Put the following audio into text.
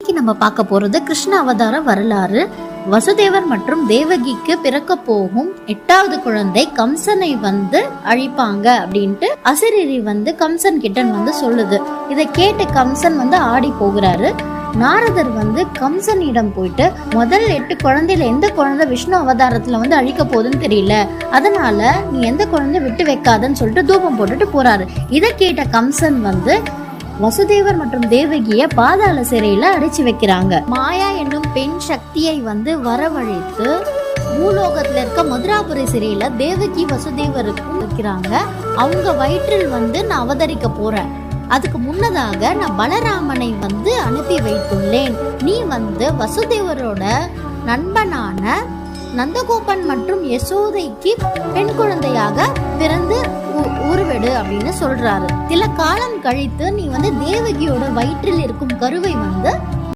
இன்னைக்கு நம்ம பார்க்க போறது கிருஷ்ண அவதார வரலாறு. வசுதேவர் மற்றும் தேவகிக்கு பிறக்க போகும் 8வது குழந்தை கம்சனை அழிப்பாங்க அப்படின்ட்டு அசரீரி கம்சன் கிட்ட சொல்லுது. இதை கேட்டு கம்சன் ஆடி போகிறாரு. நாரதர் கம்சனிடம் போயிட்டு முதல் 8 குழந்தையில எந்த குழந்தை விஷ்ணு அவதாரத்துல அழிக்க போகுதுன்னு தெரியல, அதனால நீ எந்த குழந்தை விட்டு வைக்காதன்னு சொல்லிட்டு தூபம் போட்டுட்டு போறாரு. இதை கேட்ட கம்சன் வசுதேவர் மற்றும் தேவகிய பாதாள சிறையில அடைச்சு வைக்கிறாங்க. மாயா என்னும் பெண் சக்தியை வரவழைத்து பூலோகத்துல இருக்க மதுராபுரி சிறையில தேவகி வசுதேவருக்கும் வைக்கிறாங்க. அவங்க வயிற்றில் நான் அவதரிக்க போறேன், அதுக்கு முன்னதாக நான் பலராமனை அனுப்பி வைத்துள்ளேன். நீ வசுதேவரோட நண்பனான நந்தகோபன் மற்றும் யசோதைக்கு பெண் குழந்தையாக பிறந்து உருவெடு அப்படின்னு சொல்றாரு. சில காலம் கழித்து நீ தேவகியோட வயிற்றில் இருக்கும் கருவை